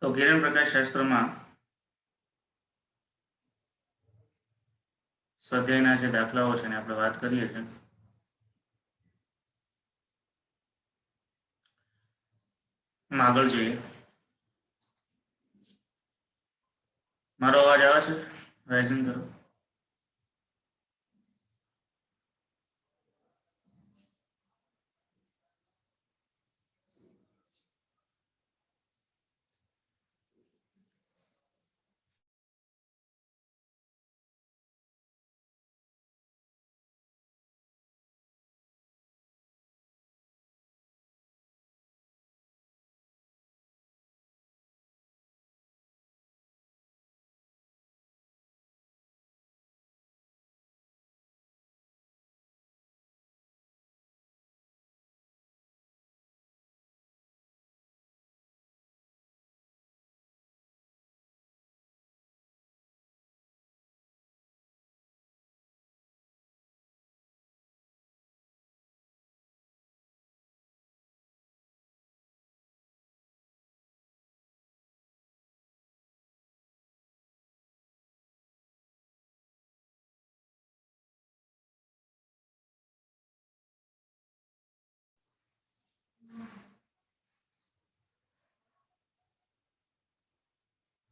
તો કિરણ પ્રકાશ શાસ્ત્રમાં સ્વાધ્યાયના જે દાખલાઓ છે ને આપણે વાત કરીએ છીએ. આગળ જોઈએ. મારો અવાજ આવે છે? રાઇઝિંગ કરો.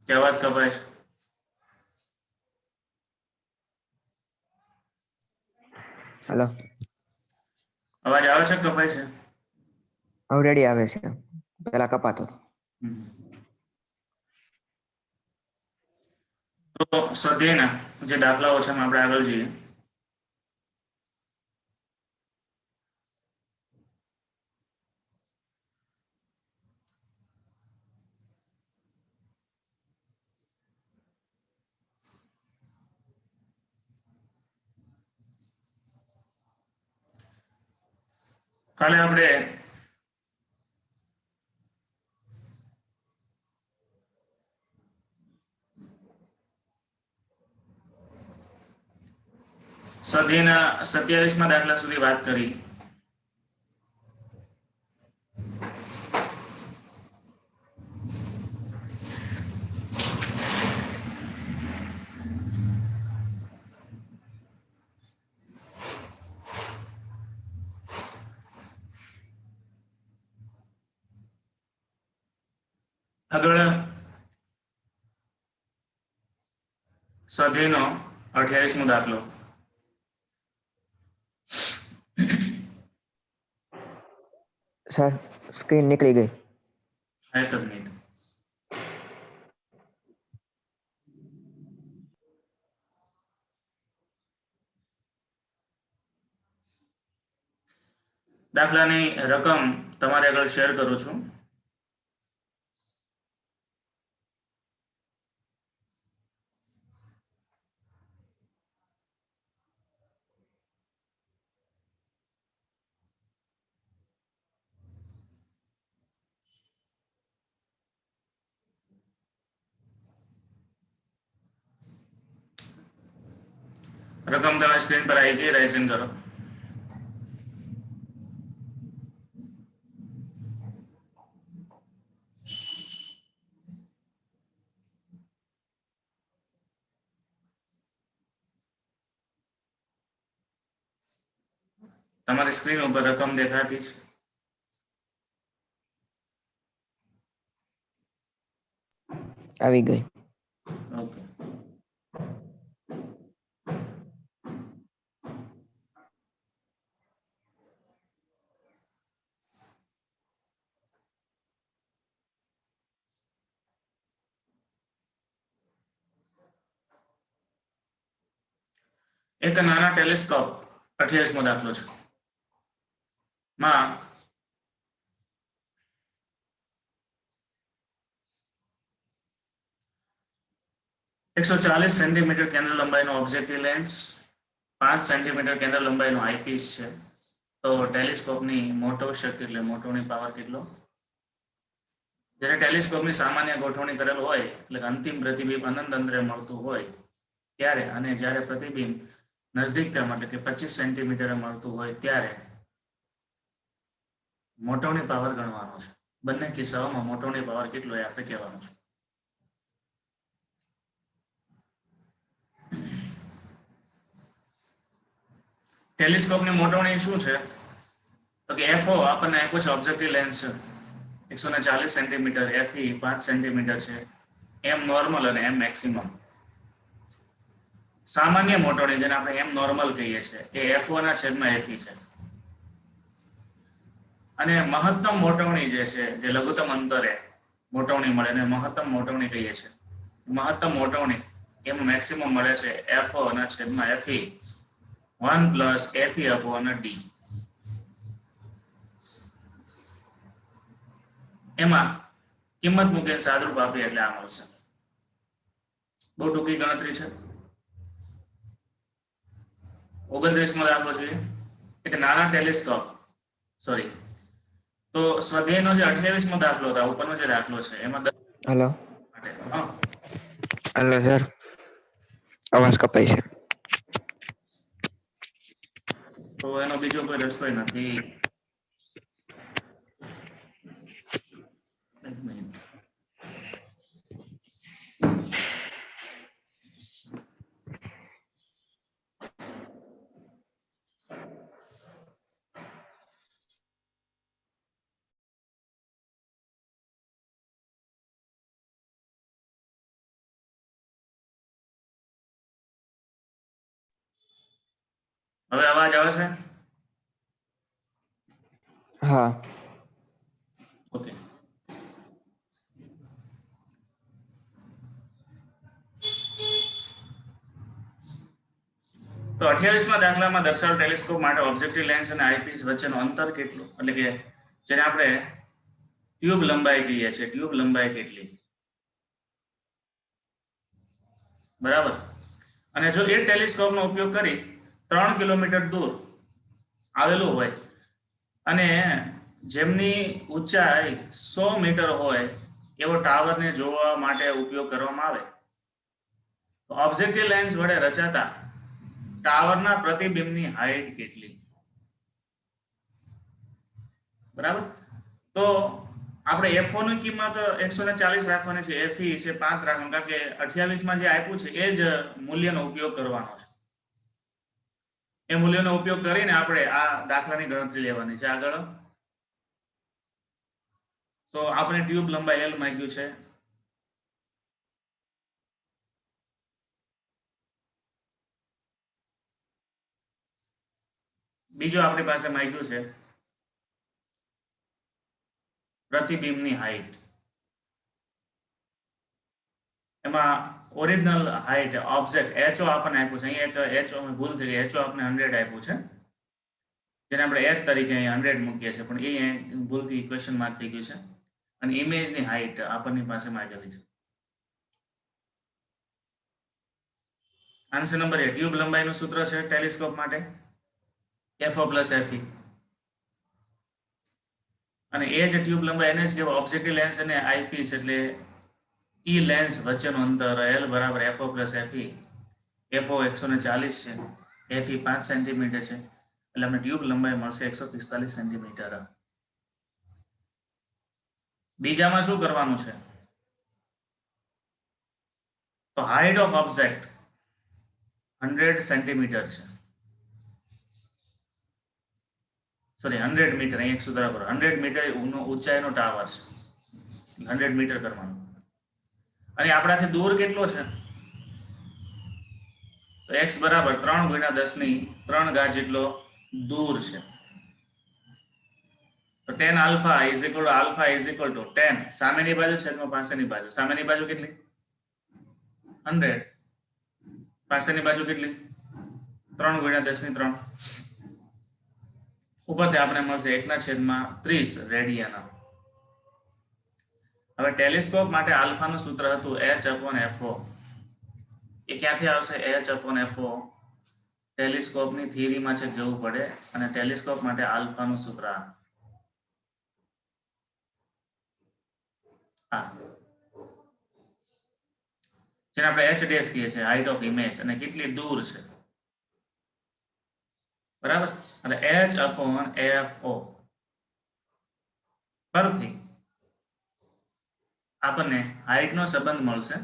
અવાજ કપાય છે. હેલો, અવાજ આવે છે? કપાય છે? ઓલરેડી આવે છે, પેલા કપાતો. તો સ્વાધ્યાયના જે દાખલાઓ છે એમાં આપણે આગળ જઈએ. કાલે આપણે સ્વાધ્યાયના 27મા દાખલા સુધી વાત કરી. આગળ સ્વાધ્યાયનો 28મો દાખલો. સર, સ્ક્રીન નીકળી ગઈ. એક જ મિનિટ. દાખલાની રકમ તમારી આગળ શેર કરું છું. રકમ તમારી સ્ક્રીન પર આવી ગઈ. રાઇઝિંગ કરો. તમારી સ્ક્રીન ઉપર રકમ દેખાતી છે? આવી ગઈ. ઓકે. એક નાના ટેલિસ્કોપ 28મો દાખલો છે. માં 140 સેન્ટીમીટર કેન્દ્ર લંબાઈનો ઓબ્જેક્ટિવ લેન્સ, 5 સેન્ટીમીટર કેન્દ્ર લંબાઈનો આઈપીસ છે. તો ટેલિસ્કોપની મોટો શક્તિ એટલે મોટોની પાવર કેટલો? જ્યારે ટેલિસ્કોપની સામાન્ય ગોઠવણી કરેલ હોય એટલે અંતિમ પ્રતિબિંબ અનંત અંતરે મળતું હોય ત્યારે, અને જ્યારે પ્રતિબિંબ નજદીકતામાં એટલે કે 25 સેન્ટીમીટરે મળતું હોય ત્યારે મોટોની પાવર ગણવાનો છે. બંને કિસ્સાઓમાં મોટોની પાવર કેટલો એ આપણે કહેવાનું છે. ટેલિસ્કોપની મોટવણી શું છે તો કે FO આપણને આપ્યું છે ઓબ્જેક્ટિવ લેન્સ છે 140 સેન્ટીમીટર, FE 5 સેન્ટીમીટર છે, M નોર્મલ અને M મેક્સિમમ. સામાન્ય મોટવણી જેને આપણે M નોર્મલ કહીએ છીએ એ FO ના છેદમાં FE છે. અને મહત્તમ મોટવણી જે છે જે લઘુત્તમ અંતરે મોટવણી મળે ને મહત્તમ મોટવણી કહીએ છીએ. મહત્તમ મોટવણી એમાં મેક્સિમમ મળે છે FO ના છેદમાં FE 1 plus FE upon D. એમાં કિંમત મૂકીને સાદરૂપ આપીએ એટલે આ મળશે. બહુ ટૂંકી ગણતરી છે. 29 દાખલો જોઈએ. એક નાના ટેલિસ્કોપ તો સ્વાધ્યાયનો જે 28મો દાખલો હતો ઉપરનો જે દાખલો છે એમાં હેલો હા હેલો સર, અવાજ કપાય છે. તો એનો બીજો કોઈ રસ્તો નથી. એક મિનિટ. હવે અવાજ આવે છે? હા. ઓકે. તો 28મા દાખલામાં દર્શાવેલ ટેલિસ્કોપ માટે ઓબ્જેક્ટિવ લેન્સ અને આઈપીસ વચ્ચેનું અંતર કેટલું, એટલે કે જેને આપણે ટ્યુબ લંબાઈ કહીએ છીએ, ટ્યુબ લંબાઈ કેટલી, બરાબર. અને જો એ ટેલિસ્કોપનો ઉપયોગ કરી 3 કિલોમીટર દૂર આવેલું હોય અને જેમની ઊંચાઈ 100 મીટર હોય એવો ટાવરને જોવા માટે ઉપયોગ કરવામાં આવે તો ઓબ્જેક્ટિવ લેન્સ વડે રચાતા ટાવરના પ્રતિબિંબની હાઈટ કેટલી, બરાબર. તો આપણે FO ની કિંમત 140 રાખવાની છે, FE છે 5 રાખવાનું, કારણ કે 28માં જે આપ્યું છે એ જ મૂલ્યનો ઉપયોગ કરવાનો છે. એ મૂલ્યનો ઉપયોગ કરીને આપણે આ દાખલાની ગણતરી લેવાની છે. આગળ તો આપણે ટ્યુબ લંબાઈ L માંગ્યું છે. બીજો આપણી પાસે માંગ્યું છે પ્રતિબિંબની હાઈટ. એમાં ઓરિજિનલ હાઈટ ઓબ્જેક્ટ HO આપણને આપ્યું છે. અહીંયા એક HO ભૂલ થઈ ગઈ, HO આપણે 100 આપ્યું છે જેને આપણે H તરીકે અહીંયા 100 મૂકીએ છીએ, પણ એ ભૂલથી ક્વેશ્ચન માર્ક થઈ ગયું છે. અને ઇમેજની હાઈટ આપણની પાસે માંગેલી છે. આન્સર નંબર એ. ટ્યુબ લંબાઈનું સૂત્ર છે ટેલિસ્કોપ માટે FO પ્લસ FE. અને એ જે ટ્યુબ લંબાઈ એને જ કહેવાય ઓબ્જેક્ટિવ લેન્સ અને આઈપીસ એટલે ઈ લેન્સ વચ્ચેનું અંતર L બરાબર FO પ્લસ FE. FO 140 છે, FE 5 સેન્ટીમીટર છે, એટલે આપણે ટ્યુબ લંબાઈ મળશે 145 સેન્ટીમીટર. બીજામાં શું કરવાનું છે તો હાઈટ ઓફ ઓબ્જેક્ટ 100 સેન્ટીમીટર છે, સોરી 100 મીટર, અહીં એક સુધારો કરો, 100 મીટર ઊંચાઈનો ટાવર છે, 100 મીટર કરવાનું. અને આપણાથી દૂર કેટલો છે તો x બરાબર 3 ગુણ્યા 10⁻³ જેટલો દૂર છે. તો tan alpha is equal two tan સામેની બાજુ છેદમાં પાસેની બાજુ. સામેની બાજુ કેટલી 100, પાસેની બાજુ કેટલી 3 ગુણ્યા 10⁻³. ઉપરથી આપણે મળશે 1/30 રેડિયન. હવે ટેલિસ્કોપ માટે આલ્ફાનું સૂત્ર હતું H/FO. એ ક્યાંથી આવશે H/FO? ટેલિસ્કોપની થિયરીમાં છે જવું પડે અને ટેલિસ્કોપ માટે આલ્ફાનું સૂત્ર જેને આપણે H ડેશ કહીએ છીએ, હાઈટ ઓફ ઇમેજ, અને કેટલી દૂર છે, બરાબર. એટલે H/FO પરથી આપણને હાઈટનો સંબંધ મળશે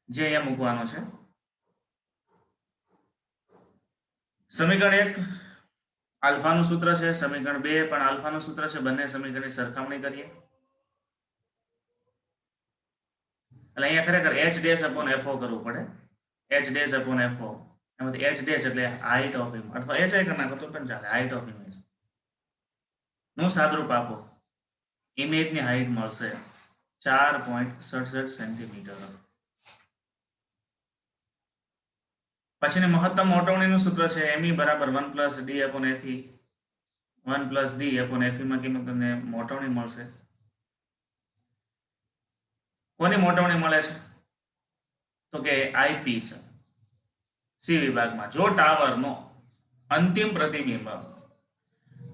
જે અહીંયા મૂકવાનો છે. સમીકરણ 1 આલ્ફાનું સૂત્ર છે, સમીકરણ 2 પણ આલ્ફાનું સૂત્ર છે. બંને સમીકરણની સરખામણી કરીએ એટલે અહીંયા ખરેખર h ડેશ અપોન fo કરવું પડે. h ડેશ અપોન fo એમાંથી h ડેશ એટલે હાઇટ ઓફ ઇમેજ અથવા h કરી નાખો તો પણ ચાલે. હાઇટ ઓફ ઇમેજ નું સાદરૂપ આપો, ઇમેજની હાઇટ મળશે 4.67 સેન્ટીમીટર. પછીની મહત્તમ મોટવણીનું સૂત્ર છે me બરાબર 1 plus D upon fe. 1 plus D upon fe માં કિંમત તમને મોટવણી મળશે. કોની મોટવણી મળે છે તો કે IP છે. સી વિભાગમાં જો ટાવરનો અંતિમ પ્રતિબિંબ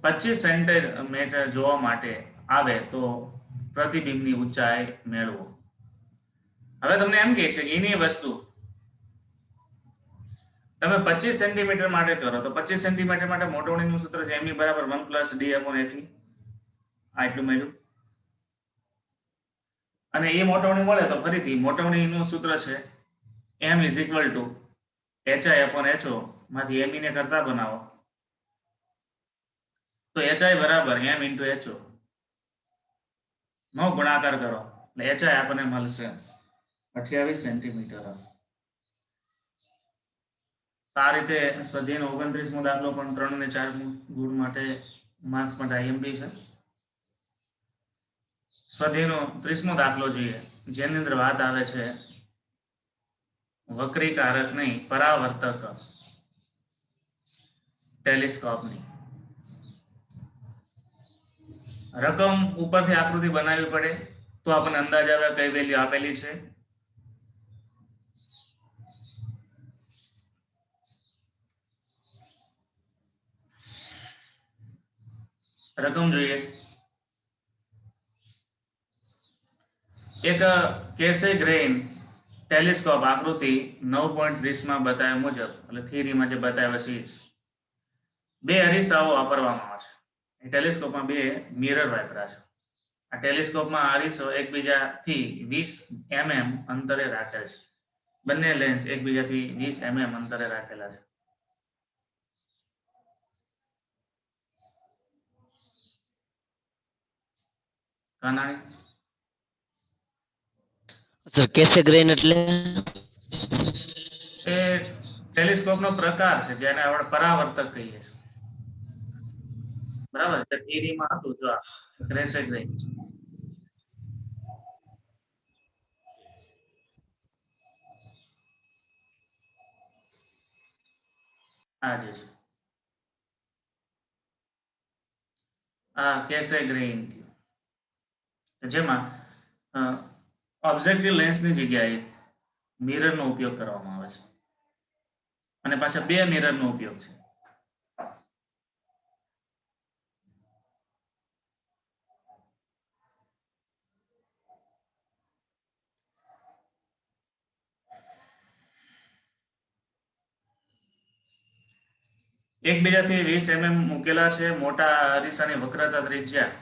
25 સેન્ટીમીટર જોવા માટે આવે તો પ્રતિબિંબની ઊંચાઈ મેળવો. હવે તમને એમ કહે છે કે એની વસ્તુ તમે 25 સેન્ટીમીટર માટે કરો તો 25 સેન્ટીમીટર માટે મોટવણીનું સૂત્ર છે me બરાબર 1 પ્લસ ડી અપોન fe. આ એટલું મળ્યું. અને એ મોટવણી મળે તો ફરીથી મોટવણીનું સૂત્ર છે m is equal two hi upon ho માંથી me ને કરતા બનાવો તો hi બરાબર m ઇન્ટુ ho નો ગુણાકાર કરો એટલે hi આપણને મળશે 28 સેન્ટીમીટર. આ રીતે સ્વાધ્યાયનો 29મો દાખલો પણ 3 અને 4 ગુણ માટે માર્ક્સ માટે IMP છે. સ્વાધ્યાયનો 30મો દાખલો જોઈએ જેની અંદર વાત આવે છે વક્રીકારક નહીં પરાવર્તક ટેલિસ્કોપની. રકમ ઉપરથી આકૃતિ બનાવવી પડે તો આપણને અંદાજ આવે કઈ વેલ્યુ આપેલી છે. રકમ જોઈએ. એક કેસેગ્રેઇન ટેલિસ્કોપ આકૃતિ 9.30 માં બતાવ્યા મુજબ એટલે થિયરીમાં જે બતાવ્યા છે બે અરીસાઓ વાપરવામાં આવે છે. એ ટેલિસ્કોપમાં બે મિરર વાપર્યા છે. આ ટેલિસ્કોપમાં અરીસો એકબીજાથી 20 mm અંતરે રાખેલ છે. બંને લેન્સ એકબીજાથી 20 mm અંતરે રાખેલા છે. કાનાણી સર કેસેગ્રેઇન એટલે એ ટેલિસ્કોપનો પ્રકાર છે જેને આપણે પરાવર્તક કહીએ છીએ. બરાબર એટલે થિયરીમાં હતું જો આ કેસેગ્રેઇન છે. આ જે છે આ કેસેગ્રેઇન જેમાં ઓબ્જેક્ટિવ લેન્સની જગ્યાએ મિરરનો ઉપયોગ કરવામાં આવે છે અને પાછા બે મિરરનો ઉપયોગ છે. એકબીજાથી 20 mm મૂકેલા છે. મોટા અરીસાની વક્રતા ત્રિજ્યા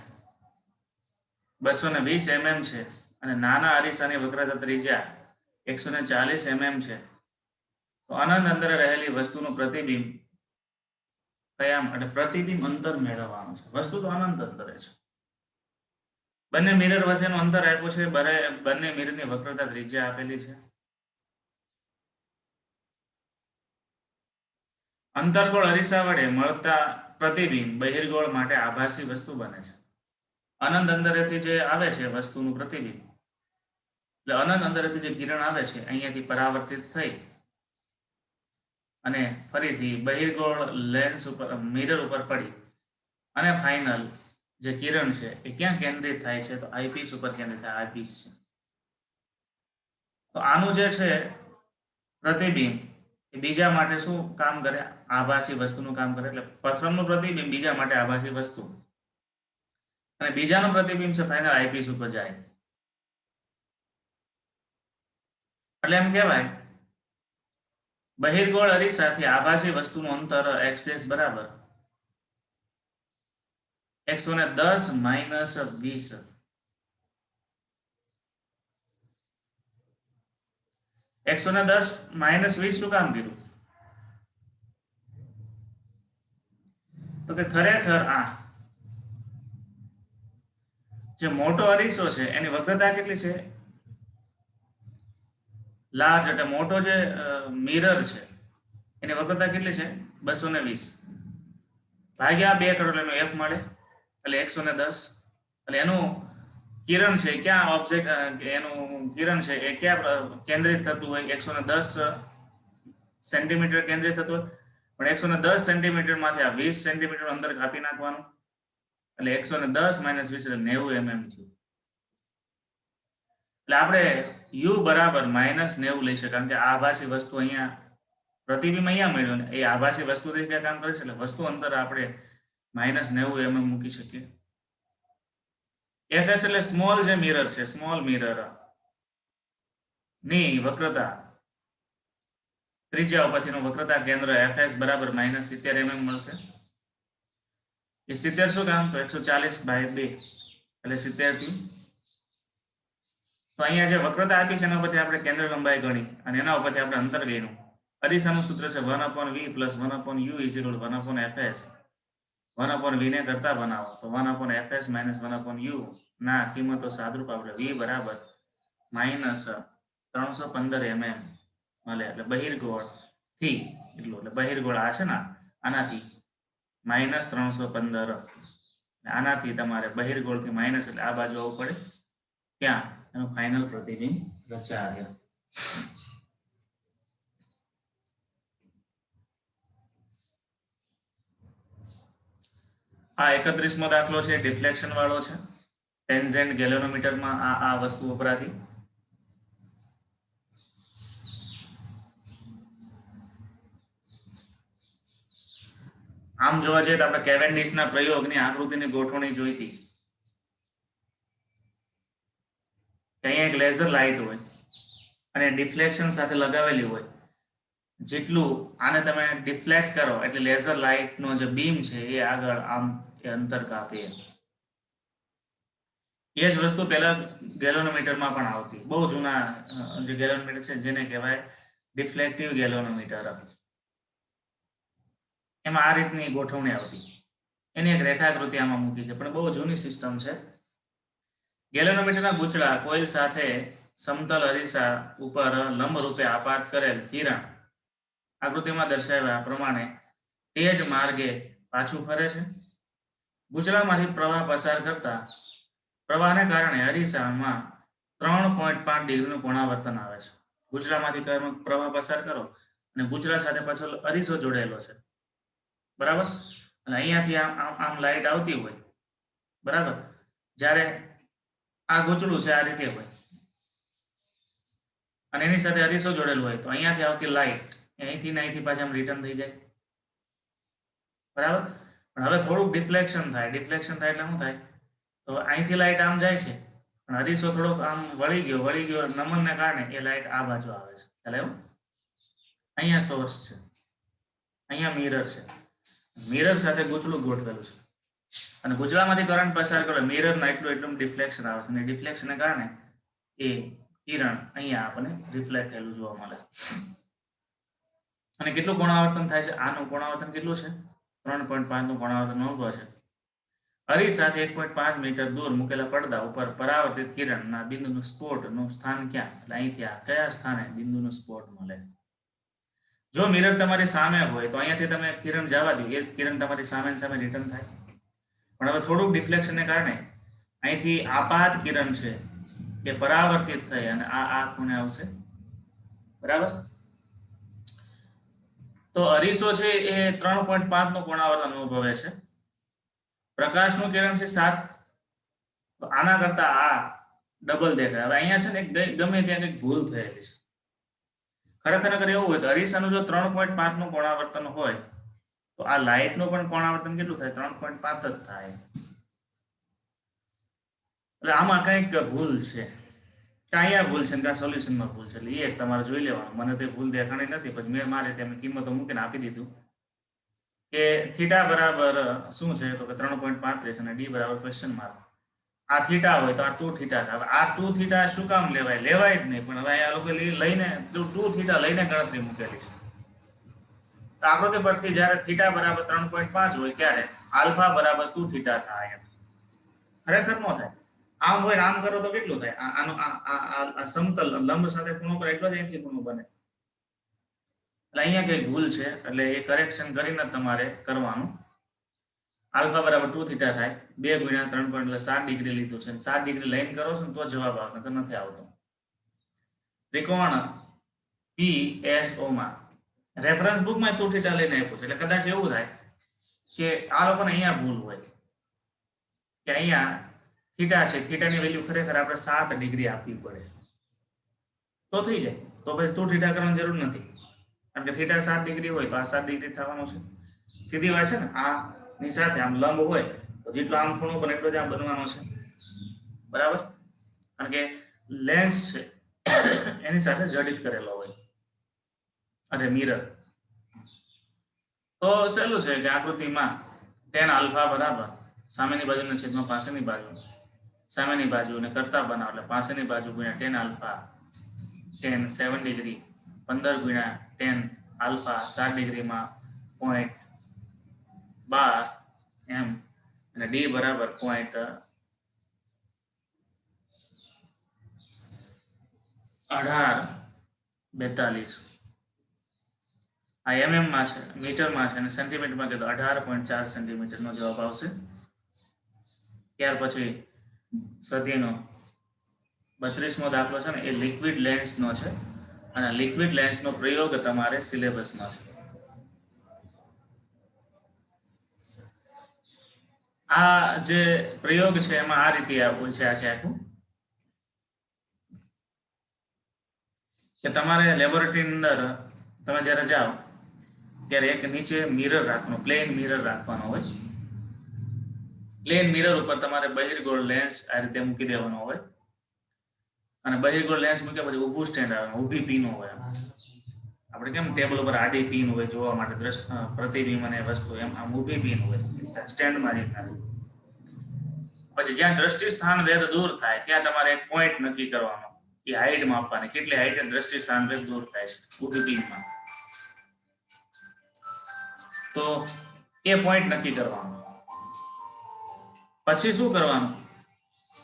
220 mm છે અને નાના અરીસાની વક્રતા ત્રિજ્યા 140 mm છે. તો અનંત અંતરે રહેલી વસ્તુનું પ્રતિબિંબ કયા એટલે પ્રતિબિંબ અંતર મેળવવાનું છે. વસ્તુ તો અનંત અંતરે છે. બંને મિરર વચ્ચેનું અંતર આપ્યું છે. બંને મિરરની વક્રતા ત્રિજ્યા આપેલી છે. અંતર્ગોળ અરીસા વડે મળતા પ્રતિબિંબ બહિર્ગોળ માટે આભાસી વસ્તુ બને છે. અનંત અંતરેથી જે આવે છે વસ્તુનું પ્રતિબિંબ એટલે અનંત અંતરેથી જે કિરણ આવે છે અહીંયાથી પરાવર્તિત થઈ અને ફરીથી બહિર્ગોળ લેન્સ ઉપર મિરર ઉપર પડી અને ફાઇનલ જે કિરણ છે એ ક્યાં કેન્દ્રિત થાય છે તો આઈપીસ ઉપર કેન્દ્રિત થાય. આઈપીસ છે. તો આનું જે છે પ્રતિબિંબ એ બીજા માટે શું કામ કરે આભાસી વસ્તુનું કામ કરે. એટલે પ્રથમનું પ્રતિબિંબ બીજા માટે આભાસી વસ્તુ અને બીજાનું પ્રતિબિંબ છે ફાઇનલ આઈપીસ ઉપર જાય. એટલે એમ કહેવાય બહિર્ગોળ અરીસાથી આભાસી વસ્તુનું અંતર x' બરાબર 110 માઇનસ 20. -110 શું કામ કર્યું તો કે ખરેખર આ જે મોટો અરીસો છે એની વક્રતા કેટલી છે? લાર્જ એટલે મોટો જે મિરર છે એની વક્રતા કેટલી છે? 220 ભાગ્યા 2 કરો એટલે એનો f મળે એટલે 110. એટલે એનું કિરણ છે ક્યાં ઓબ્જેક્ટ એનું કિરણ છે એ ક્યાં કેન્દ્રિત થતું હોય? 110 સેન્ટીમીટર કેન્દ્રિત થતું હોય, પણ 110 સેન્ટીમીટર માંથી આ 20 સેન્ટીમીટર અંદર કાપી નાખવાનું એટલે 110 - 20 એટલે 90 mm થયું. એટલે આપણે u બરાબર -90 લઈ શકીએ, કારણ કે આભાસી વસ્તુ અહીંયા પ્રતિબિંબ અહીંયા મળ્યું ને એ આભાસી વસ્તુ તરીકે કામ કરે છે, એટલે વસ્તુ અંદર આપણે -90 mm મૂકી શકીએ. fs એટલે સ્મોલ જે મિરર છે, સ્મોલ મિરર ની વક્રતા ત્રિજ્યા ઉપરથીનું વક્રતા કેન્દ્ર fs બરાબર -70 mm મળશે. એ 70 શું કામ? તો 140/2 એટલે 70 થયું. તો અહીંયા જે વક્રતા આપી છે એના પરથી આપણે કેન્દ્ર લંબાઈ ગણી અને એના ઉપરથી આપણે અંતર ગણ્યું. અરીસાનું સૂત્ર છે 1/v + 1/u = 1/fs. 1/v ને કરતા બનાવો તો 1/fs - 1/u ના કિંમતો સાદરૂપ આપણે v બરાબર -315 mm મળે. એટલે બહિર્ગોળ થી એટલું, એટલે બહિર્ગોળ આ છે ને આનાથી -315, આનાથી તમારે બહિર્ગોળ થી માઇનસ એટલે આ બાજુ આવવું પડે, ત્યાં એનું ફાઇનલ પ્રતિબિંબ રચાય. આ 31મો દાખલો છે, ડિફ્લેક્શન વાળો છે. ટેન્જેન્ટ ગેલોનોમીટરમાં આ વસ્તુ વપરાતી. આમ જોવા જઈએ તો આપણે કેવેન્ડિશના પ્રયોગની આકૃતિની ગોઠવણી જોઈ હતી. અહીંયા એક લેઝર લાઇટ હોય અને ડિફ્લેક્શન સાથે લગાવેલી હોય. જેટલું આને તમે ડિફ્લેક્ટ કરો એટલે લેઝર લાઇટનો જે બીમ છે એ આગળ આમ એ અંતર કાપે. એ જ વસ્તુ પહેલા ગેલોનોમીટરમાં પણ આવતી. બહુ જૂના જે ગેલોનોમીટર છે જેને કહેવાય ડિફ્લેક્ટિવ ગેલોનોમીટર, એમાં આ રીતની ગોઠવણી આવતી. એની એક રેખાકૃતિ આમાં મૂકી છે, પણ બહુ જૂની સિસ્ટમ છે. ગેલોનોમીટરના ગૂંચળા કોઇલ સાથે સમતલ અરીસા ઉપર લંબ રૂપે આપાત કરેલ કિરણ આકૃતિમાં દર્શાવ્યા પ્રમાણે તે જ માર્ગે પાછું ફરે છે. ગૂંચળામાંથી પ્રવાહ પસાર કરતા પ્રવાહને કારણે અરીસામાં 3.5 ડિગ્રીનું કોણાવર્તન આવે છે. ગૂંચળામાંથી પ્રવાહ પસાર કરો અને ગૂંચળા સાથે પાછો અરીસો જોડેલો છે, બરાબર. અને અહીંયાથી આમ લાઇટ આવતી હોય, બરાબર. જ્યારે આ ગૂંચળું છે આ રીતે હોય અને એની સાથે અરીસો જોડેલું હોય તો અહીંયાથી આવતી લાઇટ અહીંથી પાછી આમ રિટર્ન થઈ જાય, બરાબર. પણ હવે થોડુંક ડિફ્લેક્શન થાય. ડિફ્લેક્શન થાય એટલે શું થાય? તો અહીંથી લાઇટ આમ જાય છે પણ અરીસો થોડોક આમ વળી ગયો નમનને કારણે એ લાઇટ આ બાજુ આવે છે. એટલે એવું અહીંયા સોર્સ છે, અહીંયા મિરર છે, મિરર સાથે ગૂંચળું ગોઠવેલું છે અને ગૂંચળામાંથી કરંટ પસાર કરે મિરરના એટલું ડિફ્લેક્શન આવે છે અને ડિફ્લેક્શનને કારણે એ કિરણ અહીંયા આપણને રિફ્લેક્ટ થયેલું જોવા મળે છે. અને કેટલું કોણાવર્તન થાય છે? આનું કોણાવર્તન કેટલું છે? 3.5 નું કોણાવર્તન નોંધવા છે. અરીસાથી 1.5 મીટર દૂર મૂકેલા પડદા ઉપર પરાવર્તિત કિરણના બિંદુનું સ્પોટનું સ્થાન ક્યાં? એટલે અહીંથી આ કયા સ્થાને બિંદુનું સ્પોટ મળે? જો મિરર તમારી સામે હોય તો અહીંયાથી તમે કિરણ જવા દો, એ કિરણ તમારી સામે રિટર્ન થાય. પણ હવે થોડુંક ડિફ્લેક્શનને કારણે અહીંથી આપાત કિરણ છે એ પરાવર્તિત થઈ અને આ ખૂણે આવશે, બરાબર. તો અરીસો છે એ 3.5 નું કોણાવર્તન અનુભવે છે. પ્રકાશનું કિરણ છે 7, તો આના કરતા આ ડબલ દેખાય. હવે અહીંયા છે ને ગમે ત્યાં કંઈક ભૂલ થયેલી છે. ખરેખર એવું હોય તો અરીસાનું જો 3.5 નું કોણાવર્તન હોય તો આ લાઇટનું પણ કોણાવર્તન કેટલું થાય? 3.5 જ થાય. એટલે આમાં કંઈક ભૂલ છે, અહીંયા ભૂલ છે ને સોલ્યુશનમાં ભૂલ છે. એટલે એક તમારે જોઈ લેવાનું. મને તે ભૂલ દેખાણી નથી, પછી મેં મારે ત્યાં કિંમતો મૂકીને આપી દીધું કે થીટા બરાબર શું છે તો કે 3.35 અને ડી બરાબર ક્વેશ્ચન માર્ક. આ થીટા હોય તો આ 2 થીટા થાય. હવે આ 2 થીટા શું કામ લેવાય? લેવાય જ નહીં. પણ હવે આ લોકો લઈને 2 થીટા લઈને ગણતરી મૂકેલી છે. તો આકૃતિ પરથી જ્યારે થીટા બરાબર 3.5 હોય ત્યારે આલ્ફા બરાબર 2 થીટા થાય. ખરેખર નો થાય. આમ હોય ને આમ કરો તો કેટલું થાય? આનો આ સમતલ લંબ સાથે ખૂણો પર એટલો જ અહીંથી ખૂણો બને. એટલે અહીંયા કઈ ભૂલ છે, એટલે એ કરેક્શન કરીને તમારે કરવાનું. આલ્ફા બરાબર 2 થીટા થાય. 2 ગુણ્યા 3 એટલે 7 ડિગ્રી લીધું છે. 7 ડિગ્રી લઈને કરો છો ને તો જવાબ આવે, નકર નથી આવતો. ત્રિકોણ PSO માં રેફરન્સ બુકમાં 2 થીટા લઈને આપ્યું છે. એટલે કદાચ એવું થાય કે આ લોકોને અહીંયા ભૂલ હોય કે અહીંયા થીટા છે, થીટાની વેલ્યુ ખરેખર આપણે 7 ડિગ્રી આપવી પડે તો થઈ જાય. તો પછી 2 થીટા કરવાની જરૂર નથી, કારણ કે થીટા 7 ડિગ્રી હોય તો આ 7 ડિગ્રી થવાનું છે. સીધી વાત છે ને. આ ની સાથે આમ લંબ હોય તો જેટલો આમ ખૂણો બને એટલો જ આમ બનવાનો છે, બરાબર? કારણ કે લેન્સ છે એની સાથે જડિત કરેલો હોય, અરે મિરર. તો સહેલું છે કે આકૃતિમાં tan આલ્ફા બરાબર સામેની બાજુના છેદમાં પાસેની બાજુ, સામેની બાજુને કરતા બનાવો એટલે પાસેની બાજુ ગુણ્યા tan આલ્ફા, tan 7 ડિગ્રી 15 ગુણ્યા tan આલ્ફા 7 ડિગ્રીમાં 0.12 એમ, અને d બરાબર 0.1842. આ mm માં છે, મીટરમાં છે, અને સેન્ટીમીટરમાં કીધું 18.4 સેન્ટીમીટરનો જવાબ આવશે. ત્યાર પછી સ્વાધ્યાયનો 32મો દાખલો છે ને એ લિક્વિડ લેન્સનો છે, અને લિક્વિડ લેન્સનો પ્રયોગ તમારે સિલેબસમાં છે. આ જે પ્રયોગ છે એમાં આ રીતે આપ્યું છે આખું કે તમારે લેબોરેટરીની અંદર તમે જ્યારે જાઓ ત્યારે એક નીચે મિરર રાખવાનો, પ્લેન મિરર રાખવાનો હોય. પ્લેન મિરર ઉપર તમારે બહિર્ગોળ લેન્સ આ રીતે મૂકી દેવાનો હોય, અને બહિર્ગોળ લેન્સ મૂક્યા પછી ઊભું સ્ટેન્ડ આવે, ઊભી પીન હોય. આપણે કેમ ટેબલ ઉપર આડી પીન હોય જોવા માટે પ્રતિબિંબ અને વસ્તુ, એમ આમ ઊભી પીન હોય સ્ટેન્ડમાં રીતના. પછી જ્યાં દ્રષ્ટિ સ્થાન ભેદ દૂર થાય ત્યાં તમારે એક પોઈન્ટ નક્કી કરવાનો, એ હાઈટ માપવાની, કેટલી હાઈટ દ્રષ્ટિ સ્થાન ભેદ દૂર થાય છે ઊભી પીનમાં. તો એ પોઈન્ટ નક્કી કરવાનો. પછી શું કરવાનું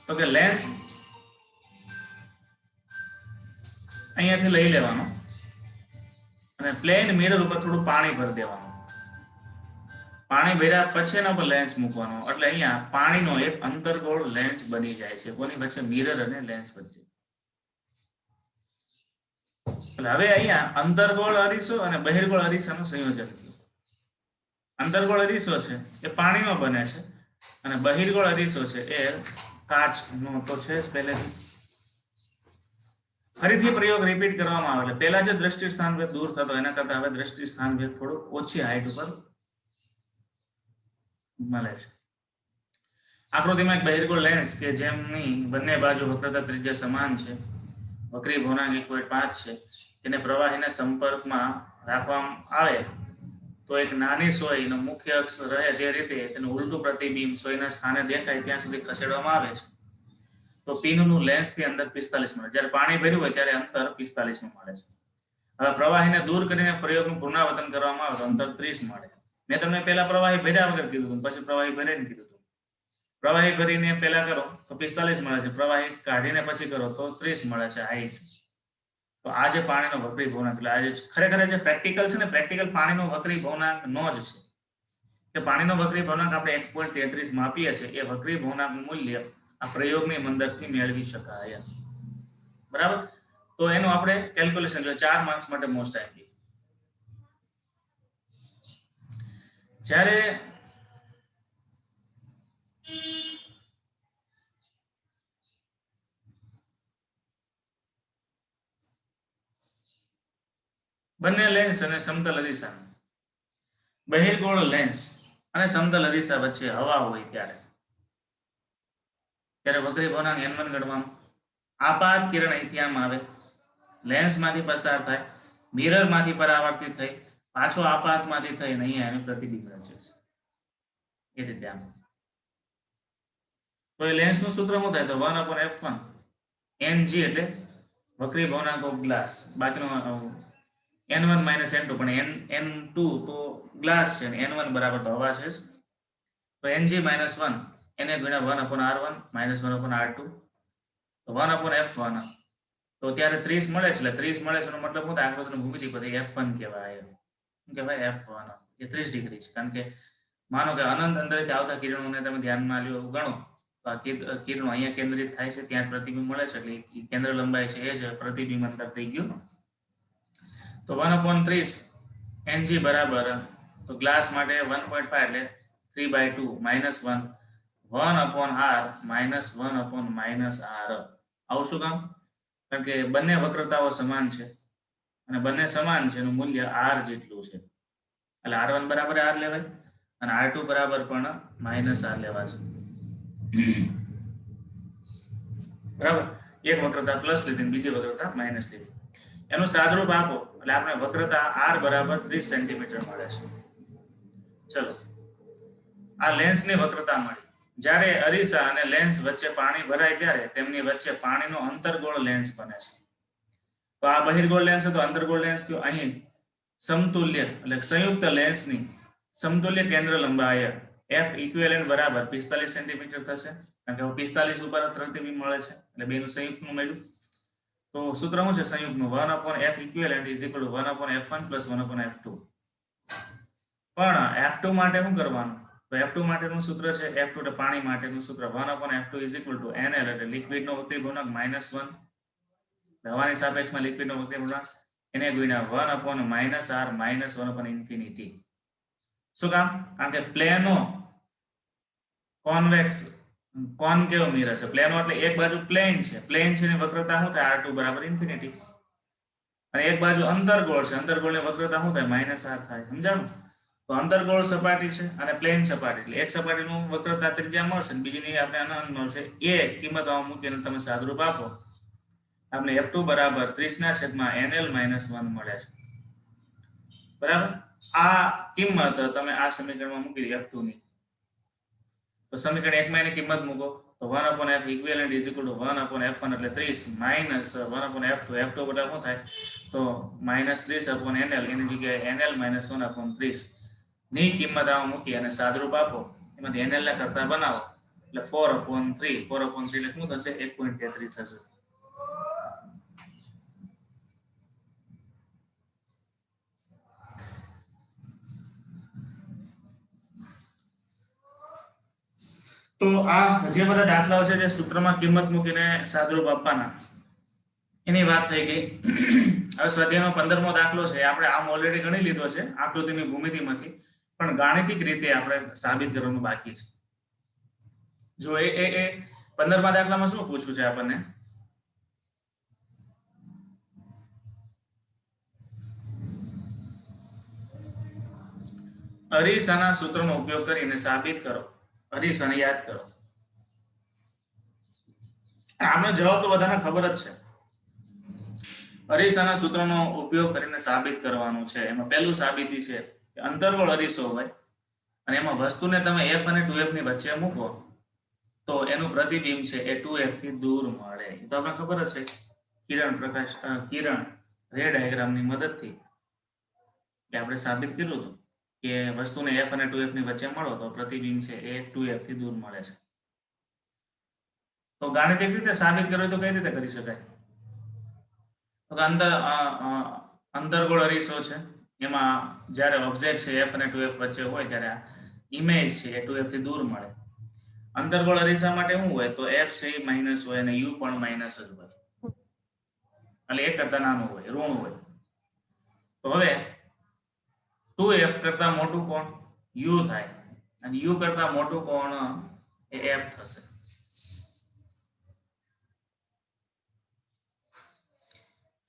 તો કે લેન્સ અહીંયાથી લઈ લેવાનો અને પ્લેન મિરર ઉપર થોડું પાણી ભરી દેવાનું. પાણી ભર્યા પછી એના પર લેન્સ મૂકવાનો, એટલે અહીંયા પાણીનો એક અંતર્ગોળ લેન્સ બની જાય છે. કોની વચ્ચે? મિરર અને લેન્સ વચ્ચે. એટલે હવે અહીંયા અંતર્ગોળ અરીસો અને બહિર્ગોળ અરીસાનું સંયોજન થયું. અંતર્ગોળ અરીસો છે એ પાણીનો બને છે, અને બહિર્ગોળ અરીસો છે એ કાચનો તો છે જ પહેલેથી. ફરીથી પ્રયોગ રિપીટ કરવામાં આવે એટલે પહેલા જે દ્રષ્ટિ સ્થાન ભેદ દૂર થતો એના કરતા હવે દ્રષ્ટિ સ્થાન ભેદ થોડું ઓછી હાઈટ ઉપર મળે છે. આકૃતિમાં એક બહિર્ગોળ લેન્સ કે જેમની બંને બાજુ વક્રતા ત્રિજ્યા સમાન છે, વક્રી ભૂર્ણાંક 1.5 છે, તેને પ્રવાહીના સંપર્કમાં રાખવામાં આવે તો એક નાની સોયનો મુખ્ય અક્ષ રહે તે રીતે તેનું ઉલટું પ્રતિબિંબ સોયના સ્થાને દેખાય ત્યાં સુધી ખસેડવામાં આવે છે. તો પિનનું લેન્સથી અંદર 45 મળે. જ્યારે પાણી ભર્યું હોય ત્યારે અંતર 45 મળે છે. હવે પ્રવાહીને દૂર કરીને પ્રયોગનું પુનરાવર્તન કરવામાં આવે તો અંતર 30 મળે. મેં તમને પહેલા પ્રવાહી ભર્યા વગર કીધું, પછી પ્રવાહી ભરીને કીધું. પ્રવાહી ભરીને પહેલા કરો તો 45 મળે છે, પ્રવાહી કાઢીને પછી કરો તો 30 મળે છે હાઈટ. તો આ જે પાણીનો વક્રી ભવનાંક, એટલે આજે ખરેખર જે પ્રેક્ટિકલ છે ને, પ્રેક્ટિકલ પાણીનો વક્રી ભવનાંક નો જ છે કે પાણીનો વક્રી ભવનાંક આપણે 1.33 માપીએ છીએ, એ વક્રી ભવનાંકનું મૂલ્ય આ પ્રયોગની મદદથી મેળવી શકાય. બરાબર? તો એનું આપણે કેલ્ક્યુલેશન જોઈએ. 4 માર્ક્સ માટે મોસ્ટ આઈપી. જ્યારે બંને લેન્સ અને સમતલ અરીસા, બહિર્ગોળ લેન્સ અને સમતલ અરીસા વચ્ચે હવા હોય ત્યારે વક્રી ભવનાંક n1 ગણવાનું. આપાત કિરણ અહીંથી આમ આવે, લેન્સમાંથી પસાર થાય, મિરરમાંથી પરાવર્તિત થઈ, પાછો આપાતમાંથી થઈ અહીંયા એનું પ્રતિબિંબ રચે છે. એ રીતે આમ. તો એ લેન્સનું સૂત્ર શું થાય? તો 1/f1 ng એટલે વક્રી ભવનાંક ઓફ ગ્લાસ, બાકીનો n1 માઇનસ n2, પણ n2 તો ગ્લાસ છે ને n1 બરાબર તો હવા છે જ. તો ng માઇનસ 1 એને ગુણ્યા 1 upon r1 minus 1 upon r2 તો 1 અપોન f1. તો ત્યારે 30 મળે છે, એટલે 30 મળે છે એનો મતલબ શું થાય? આકૃતિની ભૂમિતિ પરથી f1 કહેવાય. શું કહેવાય? f1. એ 30 ડિગ્રી છે. કારણ કે માનો કે અનંત અંતરેથી આવતા કિરણોને તમે ધ્યાનમાં લ્યો, ગણો તો આ કિરણો અહીંયા કેન્દ્રિત થાય છે, ત્યાં પ્રતિબિંબ મળે છે, એટલે કેન્દ્ર લંબાઈ છે એ જ પ્રતિબિંબ અંતર થઈ ગયું. તો 1/30 ng બરાબર, તો ગ્લાસ માટે 1.5 એટલે 3/2 માઇનસ 1 1/r માઇનસ 1/-r. આવું શું કામ? કારણ કે બંને વક્રતાઓ સમાન છે અને બંને સમાન છે એનું મૂલ્ય r જેટલું છે, એટલે r1 બરાબર r લેવાય અને r2 બરાબર પણ માઇનસ r લેવા છે. બરાબર, એક વક્રતા પ્લસ લીધી, બીજી વક્રતા માઇનસ લીધી. એનું સાદરૂપ આપો એટલે આપણે વક્રતા r બરાબર 30 સેન્ટીમીટર મળે છે. ચલો, આ લેન્સની વક્રતા મળી. જ્યારે અરીસા અને લેન્સ વચ્ચે પાણી ભરાય ત્યારે તેમની વચ્ચે પાણીનો અંતર્ગોળ લેન્સ બને છે. તો આ બહિર્ગોળ લેન્સ હતો, અંતર્ગોળ લેન્સ થયો. અહીં સમતુલ્ય એટલે સંયુક્ત લેન્સની સમતુલ્ય કેન્દ્ર લંબાઈ f ઇક્વિવેલન્ટ બરાબર 45 સેન્ટીમીટર થશે. કારણ કે 45 ઉપર પ્રતિબિંબ મળે છે એટલે બેનું સંયુક્તનું મળ્યું. તો સૂત્ર શું છે સંયુક્તનું? 1/f equivalent is equal two 1/f1 plus 1/f2. પણ f2 માટે શું કરવાનું? તો f2 માટેનું સૂત્ર છે, f2 એટલે પાણી માટેનું સૂત્ર 1/f2 is equal two nl એટલે લિક્વિડનો વક્રી ગુણાંક -1, હવાની સાપેક્ષમાં લિક્વિડનો વક્રી ગુણાંક, એને ગુણ્યા 1/-r માઇનસ 1/∞. શું કામ? કારણ કે પ્લેનો કોન્વેક્સ કોનકેવ મિરર છે. પ્લેનો એટલે એક બાજુ પ્લેન છે, પ્લેન છે ની વક્રતા શું થાય? r2 બરાબર ∞. અને એક બાજુ અંતર્ગોળ છે, અંતર્ગોળની વક્રતા શું થાય? -r થાય. સમજાણું? તો અંતર્ગોળ સપાટી છે અને પ્લેન સપાટી, એટલે એક સપાટીનું વક્રતા ત્રિજ્યા મળશે અને બીજીની આપણે અનંત મળશે. એ કિંમત આમાં મૂકીને તમે સાદરૂપ આપો, આપણે f2 બરાબર 30/nl-1 મળે છે. બરાબર, આ કિંમત તમે આ સમીકરણમાં મૂકી દો f2 ની. તો સમીકરણ 1 માં એની કિંમત મૂકો તો 1/f equivalent is equal two 1/f1 એટલે 30 માઇનસ 1/f2. f2 બરાબર શું થાય? તો -30/nl, એની જગ્યાએ nl-1/30 ની કિંમત આમાં મૂકી અને સાદરૂપ આપો, એમાંથી nl ના કરતા બનાવો એટલે 4/3 એટલે શું થશે? 1.33 થશે. તો આ જે બધા દાખલાઓ છે જે સૂત્રમાં કિંમત મૂકીને સાદરૂપ આપવાના, એની વાત થઈ ગઈ. હવે સ્વાધ્યાયનો 15મો દાખલો છે, આપણે આમ ઓલરેડી ગણી લીધો છે આકૃતિની ભૂમિતિમાંથી, પણ ગાણિતિક રીતે આપણે સાબિત કરવાનું બાકી છે. જો એ 15મા દાખલામાં શું પૂછ્યું છે આપણને? અરીસાના સૂત્રનો ઉપયોગ કરીને સાબિત કરો. અરીસાને યાદ કરો. આનો જવાબ તો બધાને ખબર જ છે. અરીસાના સૂત્રનો ઉપયોગ કરીને સાબિત કરવાનું છે. એમાં પહેલું સાબિતી છે કે અંતર્ગોળ અરીસો હોય અને એમાં વસ્તુને તમે f અને 2f ની વચ્ચે મૂકો તો એનું પ્રતિબિંબ છે એ 2f થી દૂર મળે. તો આપણે ખબર જ છે કિરણ રે ડાયાગ્રામની મદદથી કે આપણે સાબિત કર્યું હતું કે વસ્તુને f અને 2f ની વચ્ચે મળો તો પ્રતિબિંબ છે એ 2f થી દૂર મળે છે. તો ગાણિતિક રીતે સાબિત કરવું તો કઈ રીતે કરી શકાય? તો અંતર્ગોળ અરીસો છે, એમાં જ્યારે ઓબ્જેક્ટ છે f અને 2f વચ્ચે હોય ત્યારે ઇમેજ છે એ 2f થી દૂર મળે. અંતર્ગોળ અરીસા માટે શું હોય? તો f છે એ માઇનસ હોય અને u પણ માઇનસ જ હોય, એટલે 1 કરતા નાનું હોય, ઋણ હોય. તો હવે 2f કરતા મોટું કોણ? u થાય અને u કરતા મોટું કોણ? એ f થશે.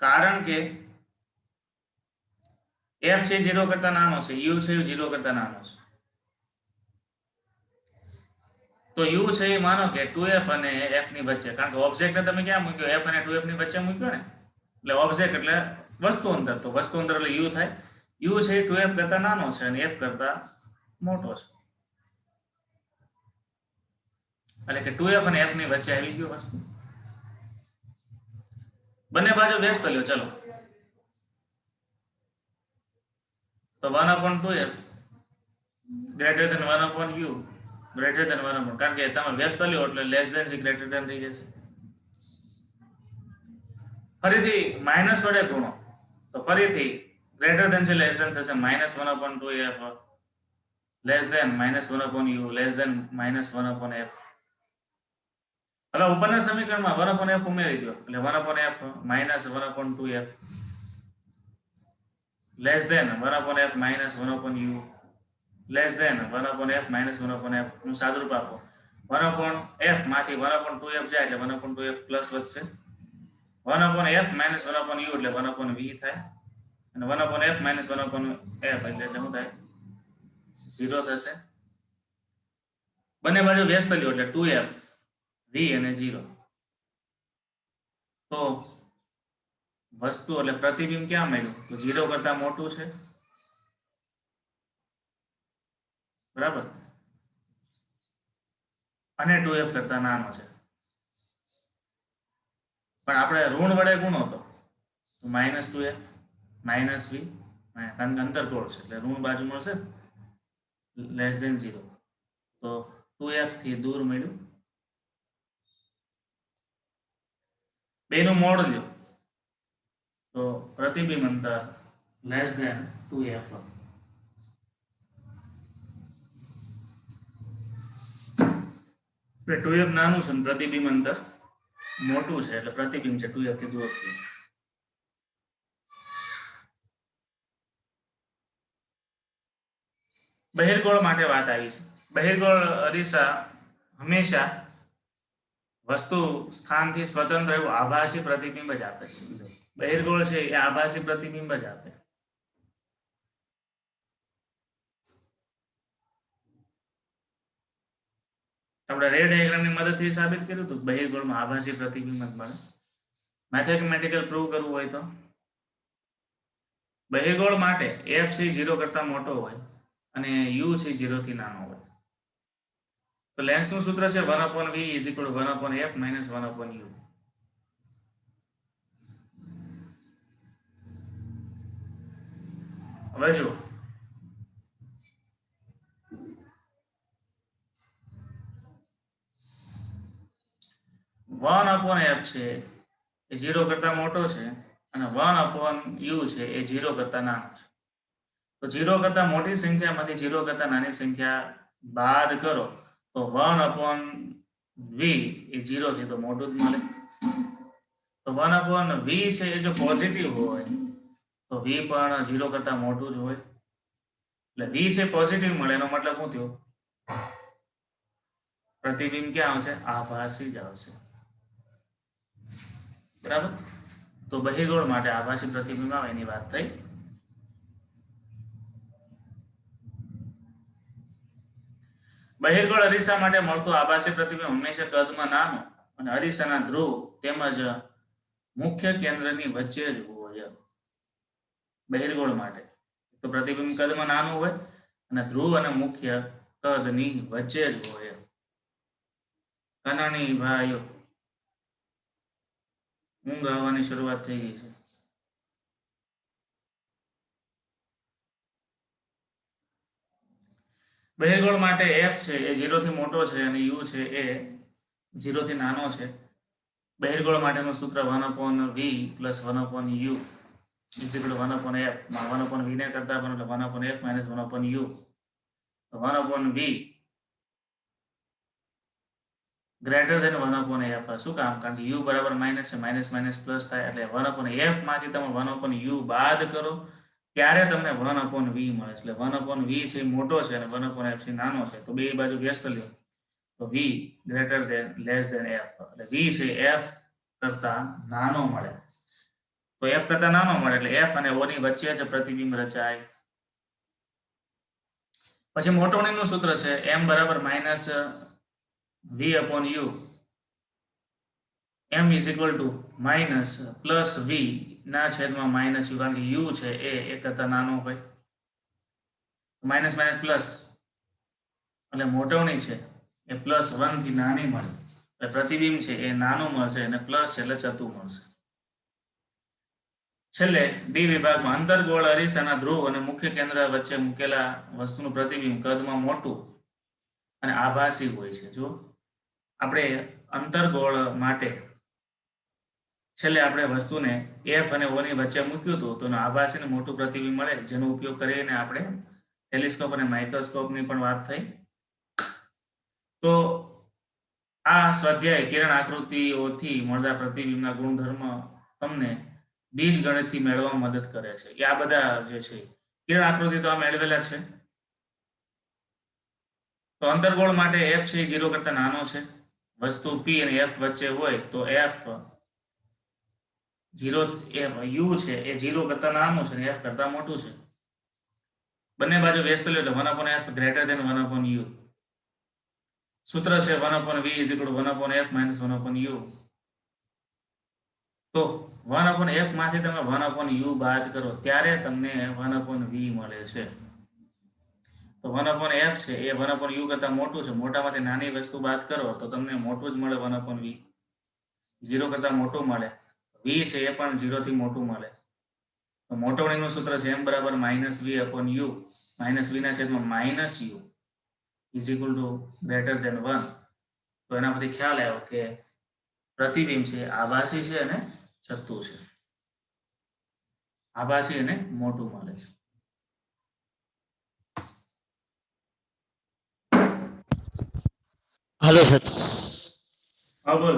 કારણ કે f છે 0 કરતા નાનો છે, u છે 0 કરતા નાનો છે. તો u છે એ માનો કે 2f અને f ની વચ્ચે, કારણ કે ઓબ્જેક્ટને તમે ક્યાં મૂક્યો? f અને 2f ની વચ્ચે મૂક્યો ને, એટલે ઓબ્જેક્ટ એટલે વસ્તુ અંદર, તો વસ્તુ અંદર એટલે u થાય. u છે 2f કરતા નાનો છે અને f કરતા મોટો છે, એટલે કે 2f અને f ની વચ્ચે આવી ગયો વસ્તુ. બંને બાજુ વ્યસ્ત લ્યો. ચલો, તો 1/2f greater than 1/u greater than 1/, કારણ કે તમે વ્યસ્ત લ્યો એટલે લેસ ધેન છે ગ્રેટર ધેન થઈ જશે. ફરીથી માઇનસ વડે ગુણો તો ફરીથી ગ્રેટર ધેન છે લેસ ધેન થશે. -1/2f less than -1/u less than -1/f. હવે ઉપરના સમીકરણમાં 1/f ઉમેરી દો એટલે 1/f -1/2f less than 1/f -1/u less than 1/f -1/f નું સાદુરૂપ આપો. 1/f માંથી 1/2f જાય એટલે 1/2f પ્લસ વધશે. 1/f -1/u એટલે 1/v થાય અને 1/f -1/f એટલે શું થાય 0 થશે. બંને બાજુ વ્યસ્ત લ્યો એટલે 2f v અને 0. તો વસ્તુ એટલે પ્રતિબિંબ ક્યાં મળ્યું તો 0 કરતા મોટું છે, બરાબર, અને 2f કરતા નાનો છે. પણ આપણે ઋણ વડે ગુણો તો -2f -v કારણ કે અંતર તોડ છે એટલે ઋણ બાજુ મળશે લેસ ધેન 0. તો 2f થી દૂર મળ્યું. બેનું મોડ લ્યો તો પ્રતિબિંબ અંતર લેસ ધેન 2f. એટલે 2f નાનું છે પ્રતિબિંબ અંતર મોટું છે એટલે પ્રતિબિંબ છે 2f થી દૂર થયું. બહિર્ગોળ માટે વાત આવી છે. બહિર્ગોળ અરીસા હંમેશા વસ્તુ સ્થાનથી સ્વતંત્ર એવું આભાસી પ્રતિબિંબ જ આપે છે. બહિર્ગોળ છે એ આભાસી પ્રતિબિંબ જ આપે. આપણે રે ડાયાગ્રામની મદદથી સાબિત કર્યું હતું બહિર્ગોળમાં આભાસી પ્રતિબિંબ જ મળે. મેથેમેટિકલ પ્રૂવ કરવું હોય તો બહિર્ગોળ માટે f છે 0 કરતા મોટો હોય અને u છે 0 થી નાનો હોય તો લેન્સનું સૂત્ર છે 1/v = 1/f - 1/u. હવે જો 1/f છે એ 0 કરતા મોટો છે અને 1/u છે એ 0 કરતા નાનો છે. તો 0 કરતા મોટી સંખ્યામાંથી 0 કરતા નાની સંખ્યા બાદ કરો તો 1/v એ 0 થી તો મોટું જ મળે. તો 1/v છે એ જો પોઝિટિવ હોય તો v પણ 0 કરતા મોટું જ હોય એટલે v છે પોઝિટિવ મળે એનો મતલબ શું થયો પ્રતિબિંબ ક્યાં આવશે આભાસી જ આવશે, બરાબર. તો બહિર્ગોળ માટે આભાસી પ્રતિબિંબ આવે એની વાત થઈ. બહિર્ગોળ અરીસા માટે મળતું આભાસી પ્રતિબિંબ હંમેશા કદમાં નાનું અને અરીસાના ધ્રુવ તેમજ મુખ્ય કેન્દ્રની વચ્ચે જ હોય. બહિર્ગોળ માટે તો પ્રતિબિંબ કદમાં નાનું હોય અને ધ્રુવ અને મુખ્ય કદની વચ્ચે જ હોય. કાનાની ભાઈઓ ઊંઘ આવવાની શરૂઆત થઈ ગઈ છે. બહિર્ગોળ માટે f છે એ 0 થી મોટો છે અને u છે એ 0 થી નાનો છે. બહિર્ગોળ માટેનું સૂત્ર 1/v + 1/u = 1/f. 1/v ને કરતા પણ એટલે 1/f - 1/u. તો 1/v ગ્રેટર ધેન 1/f. શું કામ? કારણ કે u બરાબર માઇનસ છે, માઇનસ માઇનસ પ્લસ થાય એટલે 1/f માંથી તમે 1/u બાદ કરો ત્યારે તમને 1/v મળે. એટલે 1/v છે મોટો છે અને 1/f છે નાનો છે તો બે બાજુ વ્યસ્ત લ્યો તો v greater than less than f એટલે v છે f કરતા નાનો મળે. તો f કરતા નાનો મળે એટલે f અને o ની વચ્ચે જ પ્રતિબિંબ રચાય. પછી મોટવણીનું સૂત્ર છે m બરાબર -v/u m = -+v ના છેદમાં -u કારણ કે u છે એ કરતા નાનો હોય માઇનસ માઇનસ પ્લસ એટલે મોટવણી છે એ +1 થી નાની મળે એટલે પ્રતિબિંબ છે એ નાનું મળશે અને પ્લસ છે એટલે ચતું મળશે. છેલ્લે ડી વિભાગમાં અંતર્ગોળ અરીસાના ધ્રુવ અને મુખ્ય કેન્દ્ર વચ્ચે મૂકેલા વસ્તુનું પ્રતિબિંબ કદમાં મોટું અને આભાસી હોય છે. જો આપણે અંતર્ગોળ માટે છેલ્લે આપણે વસ્તુને એફ અને ઓ ની વચ્ચે મૂક્યું હતું તો આભાસી ને મોટું પ્રતિબિંબ મળે, જેનો ઉપયોગ કરીને આપણે ટેલિસ્કોપ અને માઇક્રોસ્કોપની પણ વાત થઈ. તો આ સ્વાધ્યાય કિરણ આકૃતિઓથી મળતા પ્રતિબિંબના ગુણધર્મ તમને બીજગણિતથી મેળવવા મદદ કરે છે. એ આ બધા જે છે કિરણ આકૃતિ તો આ મેળવેલા છે. તો અંતર્ગોળ માટે f છે 0 કરતા નાનો છે. વસ્તુ p અને f વચ્ચે હોય તો f 0 u છે એ 0 કરતા નાનો છે અને f કરતા મોટું છે. બંને બાજુ વ્યસ્ત લો એટલે 1/f ગ્રેટર ધેન 1/u. સૂત્ર છે 1/v = 1/f - 1/u. તો 1/f માંથી તમે 1/u બાદ કરો ત્યારે તમને 1/v મળે છે. તો 1/f છે એ 1/u કરતા મોટું છે. મોટામાંથી નાની વસ્તુ બાદ કરો તો તમને મોટું જ મળે 1/v. 0 કરતા મોટું મળે. v છે એ પણ 0 થી મોટું મળે. તો મોટવણીનું સૂત્ર છે m = -v/u -v ના છેદમાં -u = > 1. તો એના પરથી ખ્યાલ આવ્યો કે પ્રતિબિંબ છે આભાસી છે અને છતું છે. આભાસી અને મોટું મળે છે. Hello sir. હા બોલ.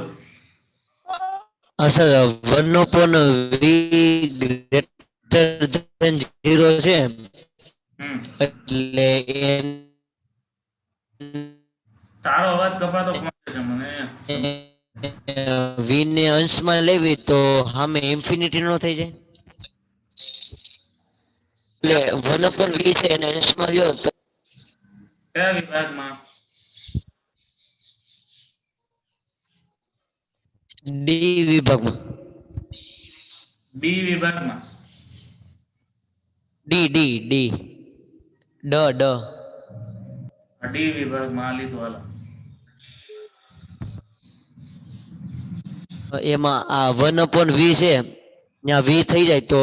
हाँ सर 1/v greater than 0 છે એટલે તારો અવાજ કપાતો પહોંચે છે મને. v ને અંશમાં લેવી તો સામે ઇન્ફિનિટી નો થઈ જાય. એટલે 1/v છે એને અંશમાં લ્યો તો કયા વિભાગમાં? ડી વિભાગમાં. બી વિભાગમાં. ડી ડી ડી ડ ડી વિભાગમાં લીધું. હાલો એમાં આ 1/v છે ત્યાં v થઈ જાય તો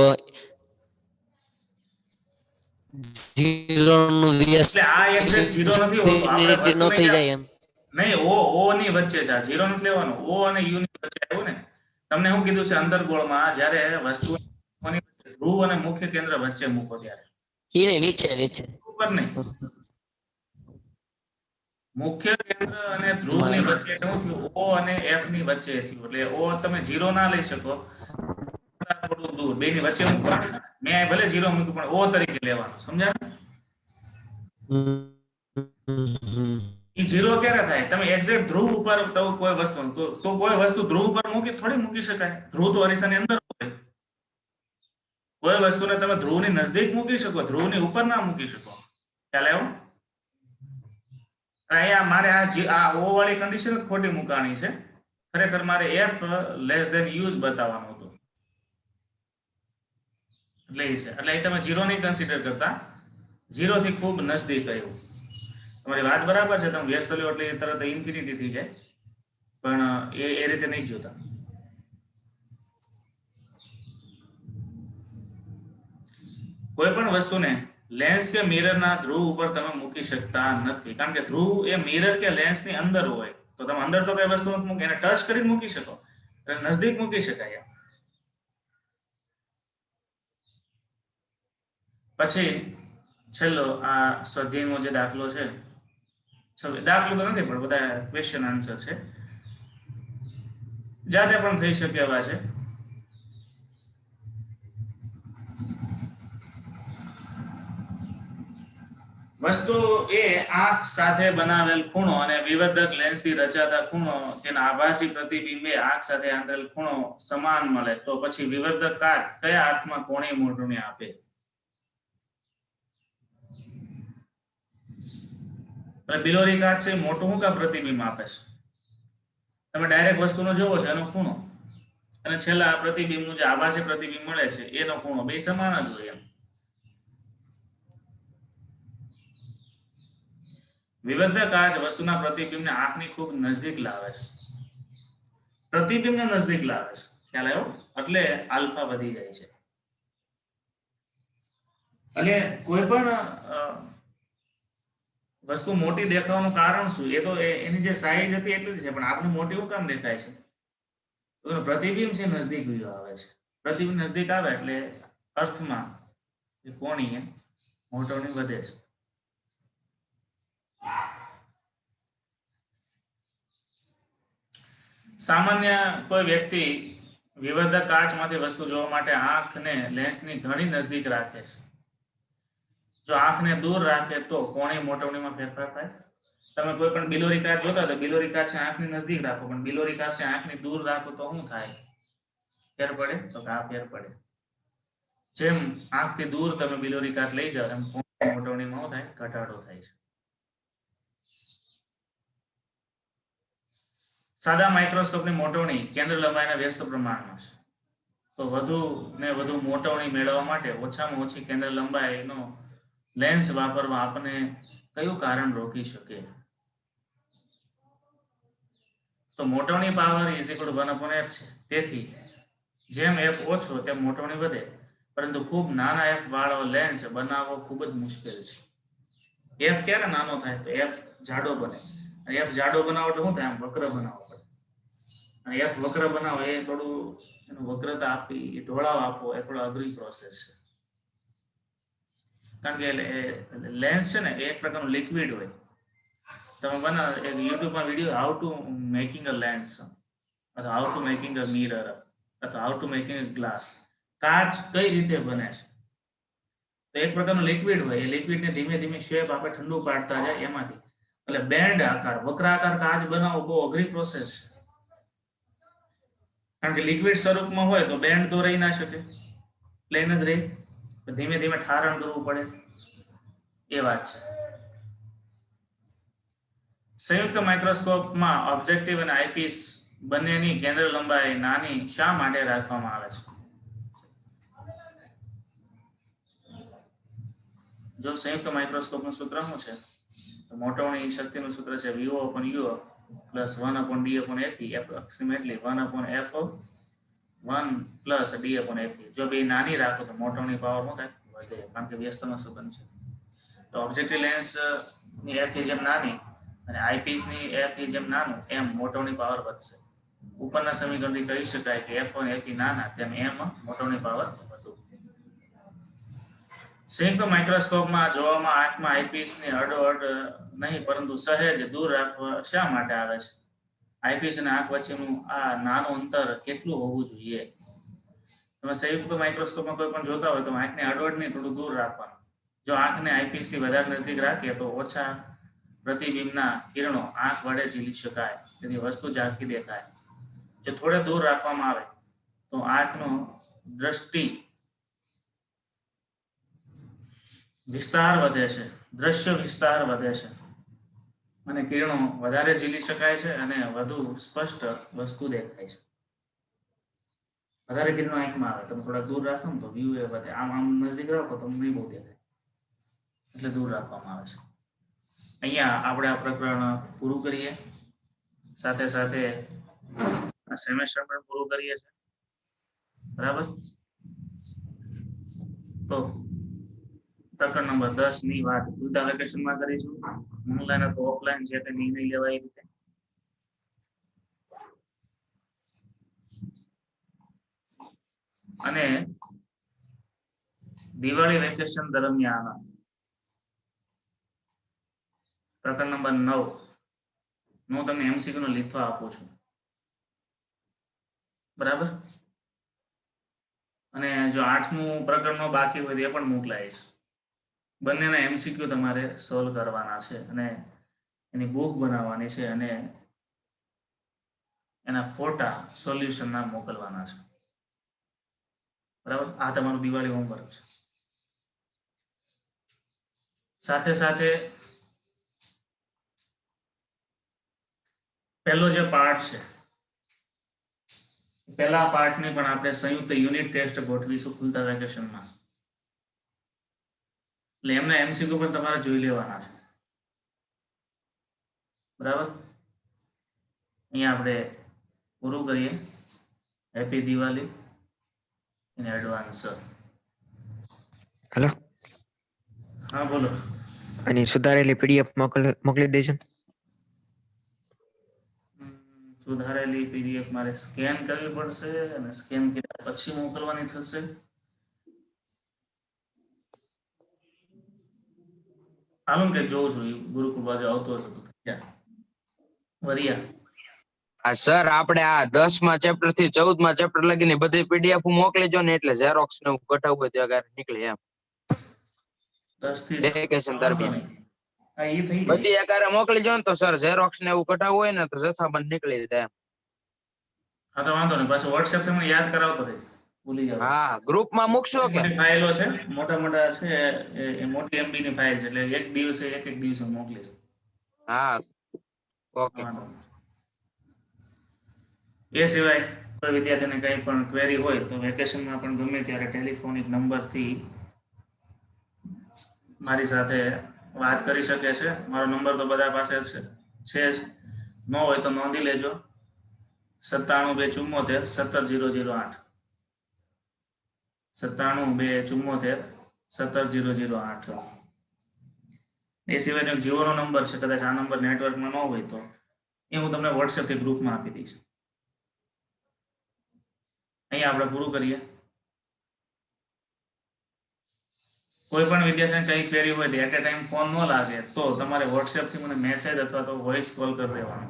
0 નું વ્યસ્ત એટલે આ એક્ઝેક્ટ 0 નથી હોતો. આપણે નો વસ્તુને થઈ જાય એમ. નહીં, ઓ ની વચ્ચે છે. 0 નથી લેવાનો. ઓ અને યુ ની વચ્ચે આવ્યું ને. તમને શું કીધું છે અંતર્ગોળમાં જ્યારે વસ્તુ ધ્રુવ અને મુખ્ય કેન્દ્ર વચ્ચે મૂકો ત્યારે એને નીચે ઉપર નહીં, મુખ્ય કેન્દ્ર અને ધ્રુવની વચ્ચે શું થયું? ઓ અને એફ ની વચ્ચે થયું. એટલે ઓ તમે 0 ના લઈ શકો, થોડું દૂર બે ની વચ્ચે મૂકવાનું. મેં ભલે 0 મૂક્યું પણ ઓ તરીકે લેવાનું. સમજ્યા? એ 0 ક્યારે થાય? તમે એક્ઝેક્ટ ધ્રુવ ઉપર કોઈ વસ્તુ તો કોઈ વસ્તુ ધ્રુવ ઉપર થોડી મૂકી શકાય. ધ્રુવ તો અરીસાની અંદર હોય. કોઈ વસ્તુને તમે ધ્રુવની નજદીક મૂકી શકો, ધ્રુવની ઉપર ના મૂકી શકો. ખ્યાલ આવ્યો? અહીંયા મારે આ ઓ વાળી કન્ડિશન જ ખોટી મૂકવાની છે. ખરેખર મારે f લેસ ધેન u જ બતાવવાનું હતું. એટલે એ છે. એટલે તમે 0 નહીં કન્સિડર કરતા, 0 થી ખૂબ નજદીક આવ્યું. તમારી વાત બરાબર છે. તમે વ્યસ્ત લ્યો એટલે તરત ઇન્ફિનિટી થઈ જાય, પણ એ રીતે નહીં જોતા. કોઈ પણ વસ્તુને લેન્સ કે મિરરના ધ્રુવ ઉપર તમે મૂકી શકતા નથી, કારણ કે ધ્રુવ એ મિરર કે લેન્સની અંદર હોય. તો તમે અંદર તો કઈ વસ્તુ નથી મૂકી, એને ટચ કરીને મૂકી શકો, એટલે નજદીક મૂકી શકાય. પછી છેલ્લો આ સ્વાધ્યાયનો જે દાખલો છે, દાખલો તો નથી પણ બધા ક્વેશ્ચન આન્સર છે, જાતે પણ થઈ શકે એવા છે. વસ્તુ એ આંખ સાથે બનાવેલ ખૂણો અને વિવર્ધક લેન્સથી રચાતા ખૂણો તેના આભાસી પ્રતિબિંબે આંખ સાથે આંતરેલ ખૂણો સમાન મળે તો પછી વિવર્ધક કાચ કયા હાથમાં કોણીય મોટરને આપે? બિલોરી કાચ છે મોટું હું કા પ્રતિબિંબ આપે છે? તમે ડાયરેક્ટ વસ્તુનો જોવો છો એનો ખૂણો અને છેલ્લા પ્રતિબિંબનું જે આભાસી પ્રતિબિંબ મળે છે એનો ખૂણો બે સમાન જ હોય. એમ વિવર્ધક કાચ વસ્તુના પ્રતિબિંબને આંખની ખૂબ નજદીક લાવે છે, પ્રતિબિંબને નજદીક લાવે છે. ખ્યાલ આવ્યો? એટલે આલ્ફા વધી જાય છે. એટલે કોઈ પણ વસ્તુ મોટી દેખાવાનું કારણ શું? એ તો એની જે સાઈઝ હતી એટલી જ છે, પણ આપણે મોટી શું કામ દેખાય છે? તો એનું પ્રતિબિંબ છે નજદીક વ્યૂ આવે છે. પ્રતિબિંબ નજદીક આવે એટલે અર્થમાં એ કોણીય મોટવણી વધે છે. સામાન્ય કોઈ વ્યક્તિ વિવર્ધક કાચમાંથી વસ્તુ જોવા માટે આંખને લેન્સની ઘણી નજદીક રાખે છે. જો આંખને દૂર રાખે તો કોણીય મોટવણીમાં ફેરફાર થાય. તમે કોઈ પણ બિલોરી કાચ જોતા તો બિલોરી કાચ આંખની નજદીક રાખો, પણ બિલોરી કાચને આંખની દૂર રાખો તો શું થાય? ફેર પડે? તો આ ફેર પડે. જેમ આંખથી દૂર તમે બિલોરી કાચ લઈ જાઓ એમ કોણીય મોટવણીમાં શું થાય? ઘટાડો થાય છે. સાદા માઇક્રોસ્કોપની મોટવણી કેન્દ્ર લંબાઈના વ્યસ્ત પ્રમાણમાં છે. તો વધુ ને વધુ મોટવણી મેળવવા માટે ઓછામાં ઓછી કેન્દ્ર લંબાઈનો લેન્સ વાપરવા આપણે કયું કારણ રોકી શકે? તો મોટવણી power is equal to 1/f છે. તેથી જેમ f ઓછો તેમ મોટવણી વધે, પરંતુ ખૂબ નાના f વાળો લેન્સ બનાવવો ખૂબ જ મુશ્કેલ છે. f ક્યારે નાનો થાય? તો f જાડો બને. અને f જાડો બનાવો એટલે શું થાય? આમ વક્ર બનાવવો પડે. અને f વક્ર બનાવો એ થોડું એનું વક્રતા આપી, એ ઢોળાવ આપવો એ થોડો અઘરી પ્રોસેસ છે. કારણ કે લેન્સ છે ને એ એક પ્રકારનું લિક્વિડ હોય. તમે બનાવો એક યુટ્યુબમાં video how to making a lens, અથવા how to making a mirror, અથવા how to making a glass. કાચ કઈ રીતે બને છે? તો એક પ્રકારનું લિક્વિડ હોય, એ લિક્વિડને ધીમે ધીમે શેપ આપણે ઠંડુ પાડતા જાય એમાંથી. એટલે બેન્ડ આકાર, વક્રાકાર કાચ બનાવવો બહુ અઘરી પ્રોસેસ છે. કારણ કે લિક્વિડ સ્વરૂપમાં હોય તો બેન્ડ તો રહી ના શકે, પ્લેન જ રહી. ધીમે ધીમે ઠારણ કરવું પડે, એ વાત છે. સંયુક્ત માઇક્રોસ્કોપમાં ઓબ્જેક્ટિવ અને આઈપીસ બંનેની કેન્દ્ર લંબાઈ નાની શા માટે રાખવામાં આવે છે? જો સંયુક્ત માઇક્રોસ્કોપનું સૂત્ર શું છે? તો મોટવણી શક્તિનું સૂત્ર છે VO/UO + 1/D/FE, approximately 1/f(1 + D/FE). જો બે નાની રાખો તો મોટવણી પાવર શું થાય? વધે, કારણ કે વ્યસ્તમાં સંબંધ છે. તો ઓબ્જેક્ટિવ લેન્સ ની f જેમ નાની અને આઈપીસ ની f જેમ નાનું એમ મોટવણી પાવર વધશે. ઉપરના સમીકરણથી કહી શકાય કે f1 f નાના તેમ m મોટવણી પાવર વધુ. સંયુક્ત માઇક્રોસ્કોપમાં જોવામાં આંખમાં આઈપીસની અડોઅડ નહીં પરંતુ સહેજ દૂર રાખવા શા માટે આવે છે? આઈપીસ અને આંખ વચ્ચેનું આ નાનું અંતર કેટલું હોવું જોઈએ? તમે સંયુક્ત માઇક્રોસ્કોપમાં કોઈ પણ જોતા હોય તો આંખને અડોઅડ નહીં, થોડું દૂર રાખવાનું. જો આંખને આઈપીસથી વધારે નજદીક રાખીએ તો ઓછા પ્રતિબિંબના કિરણો આંખ વડે ઝીલી શકાય, તેથી વસ્તુ ઝાંખી દેખાય. જો થોડે દૂર રાખવામાં આવે તો આંખનો દ્રષ્ટિ વિસ્તાર વધે છે, દ્રશ્ય વિસ્તાર વધે છે અને કિરણો વધારે ઝીલી શકાય છે અને વધુ સ્પષ્ટ વસ્તુ દેખાય છે. વધારે કિરણો આંખમાં આવે, તમે થોડા દૂર રાખો ને તો વ્યૂ એ વધે. આમ નજીક રાખો તો નહીં બહુ દેખાય, એટલે દૂર રાખવામાં આવે છે. અહીંયા આપણે આ પ્રકરણ પૂરું કરીએ, સાથે સાથે આ સેમેસ્ટર પણ પૂરું કરીએ છીએ. બરાબર? તો પ્રકરણ નંબર 10 ની વાત ઉલટા વેકેશનમાં કરીશું. ઓનલાઈન અથવા ઓફલાઈન જે તે નિર્ણય લેવાય રીતે. અને દિવાળી વેકેશન દરમિયાન પ્રકરણ નંબર 9 હું તમને MCQ નો લીધો આપું છું. બરાબર? અને જો 8મું પ્રકરણનો બાકી હોય એ પણ મોકલાઈશ. બંનેના MCQ તમારે સોલ્વ કરવાના છે અને એની બુક બનાવવાની છે અને એના ફોટા સોલ્યુશનના મોકલવાના છે. બરાબર? આ તમારું દિવાળી હોમવર્ક છે. સાથે સાથે પહેલો જે પાર્ટ છે, પહેલા પાર્ટની પણ આપણે સંયુક્ત યુનિટ ટેસ્ટ ગોઠવીશું ખુલતા વેકેશનમાં. એટલે એમના MCQ પણ તમારે જોઈ લેવાના છે. બરાબર? અહીંયા આપણે પૂરું કરીએ. Happy Diwali in advance. Hello. હા બોલો. અને સુધારેલી PDF મોકલી દેજો. સુધારેલી PDF મારે સ્કેન કરવી પડશે અને સ્કેન કર્યા પછી મોકલવાની થશે. હાલો કે જોઉં છું ગુરુકુળ બાજુ આવતો હશે તો વરિયા. હા સર, આપણે આ 10મા ચેપ્ટર થી 14મા ચેપ્ટર લગીની બધી PDF મોકલીજો ને, એટલે ઝેરોક્સ ને એવું કઢાવવું હોય તો આગળ નીકળે એમ. 10 થી વેકેશન વાંધો દરમિયાન નહીં. હા એ થઈ જાય. બધી આગળ મોકલીજો ને તો સર ઝેરોક્સ ને એવું કઢાવવું હોય ને તો જથ્થાબંધ નીકળી જાય એમ. હા તો વાંધો નહીં, પાછું WhatsApp થી મને યાદ કરાવતો રહે, ભૂલી જાવ. હા, ગ્રુપમાં મૂકશો કે? મોટી ફાઇલો છે, મોટા મોટા છે, એ મોટી MB ની ફાઇલ છે, એટલે એક દિવસે એક દિવસે મોકલીશ. હા, ઓકે. વાંધો નહીં. એ સિવાય કોઈ વિદ્યાર્થીને કંઈ પણ ક્વેરી હોય તો વેકેશનમાં પણ ગમે ત્યારે ટેલિફોનિક નંબરથી મારી સાથે વાત કરી શકે છે. મારો નંબર તો બધા પાસે છે જ, ન હોય તો નોંધી લેજો. 97 274 17 274 17 008. એ સિવાયનો જીઓનો નંબર છે, કદાચ આ નંબર નેટવર્કમાં ન હોય તો એ હું તમને WhatsApp થી ગ્રુપમાં આપી દઈશ. અહીંયા આપણે પૂરું કરીએ. કોઈ પણ વિદ્યાર્થીને કઈ ક્વેરી હોય તો એટ એ ટાઈમ ફોન ન લાગે તો તમારે WhatsApp થી મને મેસેજ અથવા તો વોઇસ કોલ કરી દેવાનો,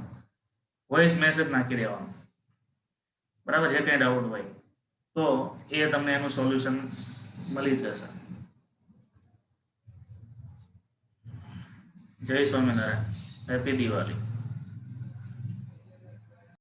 વોઇસ મેસેજ નાખી દેવાનો, બરાબર. જે કંઈ ડાઉટ હોય તો એ તમને એનું સોલ્યુશન મળી જશે. જય સ્વામિનારાયણ. હેપી દિવાળી.